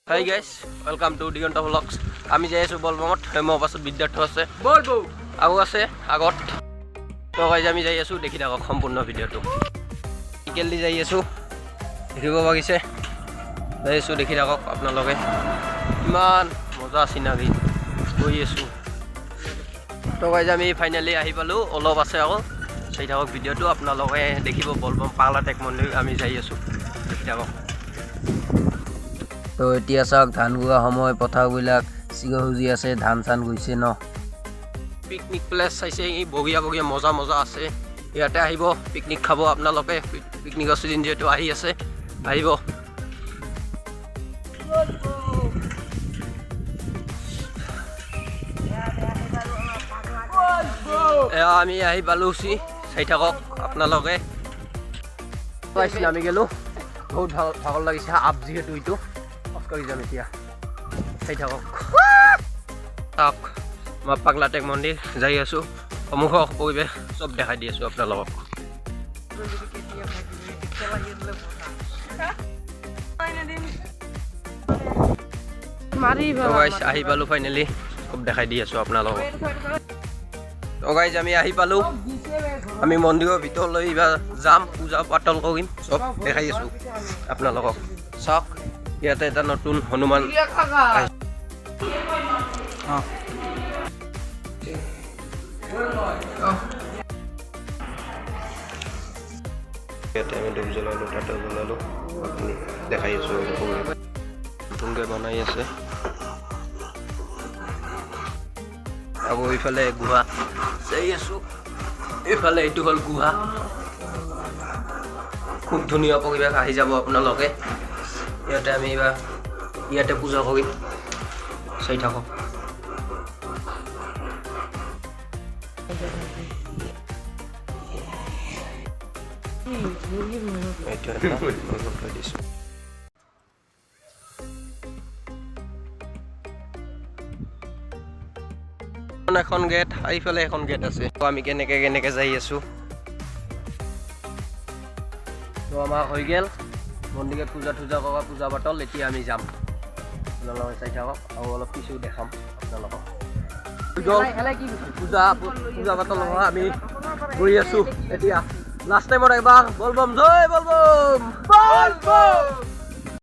Hi guys, welcome to Diganta Vlogs. আমি যাই আছো বলবমত হেমৰ পাছত বিদ্যাৰ্থী আছে বলবো আৰু আছে আগত তো গাইজ আমি যাই আছো দেখি থাকক সম্পূৰ্ণ ভিডিঅ'টো ইকেলি যাই আছো দেখিব পাইছে যাই আছো দেখি থাকক আপোনালোকে ইমান মজা চিনাকি গৈ আছো তো গাইজ আমি ফাইনালি আহি পালো অলপ আছে আকৌ চাই থাকক ভিডিঅ'টো আপোনালোকে দেখিব বলবম পাগলা টেক মন্দিৰ আমি যাই আছো দেখি থাকক তো এতিয়া চাওক ধান গুৱা সময় পথাৰবিলাক চিগহুজি আছে ধান চান গৈছে ন পিকনিক প্লেচ চাইছে এই বগিয়া বগিয়া মজা মজা আছে ইয়াতে আহিব পিকনিক খাব আপোনালোকে পিকনিকৰ চিজন যেহেতু আহি আছে আহিব আমি আহি পালোহি চাই থাকক আপোনালোকে আমি গেলো বহুত ভাগৰ লাগিছে আপ যিহেতু এইটো কৰি যাম এতিয়া চাই থাকক তাক মই পাগলা টেক মন্দিৰ যাই আছো সন্মুখৰ পৰিৱেশ চব দেখাই দি আছো আপোনালোকক আহি পালো ফাইনেলি চব দেখাই দি আছো আপোনালোকক আমি আহি পালো আমি মন্দিৰৰ ভিতৰলৈ এইবাৰ যাম পূজা পাতল কৰিম চব দেখাই আছো আপোনালোকক চাওক ইয়াতে এটা নতুন হনুমান ইয়াতে আমি ধূপ জ্বলালো তাতে জ্বলালো আপুনি দেখাই আছো নতুনকৈ বনাই আছে আকৌ এইফালে গুহা চাই আছো এইফালে এইটো হ'ল গুহা খুব ধুনীয়া পৰিৱেশ আহি যাব আপোনালোকে ইয়াতে আমি এইবাৰ ইয়াতে পূজা কৰিম চাই থাকক এখন গেট এইফালে এখন গেট আছে আমি কেনেকে যাই আছো তো আমাৰ হৈ গেল মন্দিৰত পূজা কৰা পূজা পাতল এতিয়া আমি যাম আপোনালোকে চাই থাকক আৰু অলপ কিছু দেখাম আপোনালোকক পূজা পাতল হোৱা আমি গৈ আছো এতিয়া লাষ্ট টাইমত এবাৰ বলবম জয় বলবম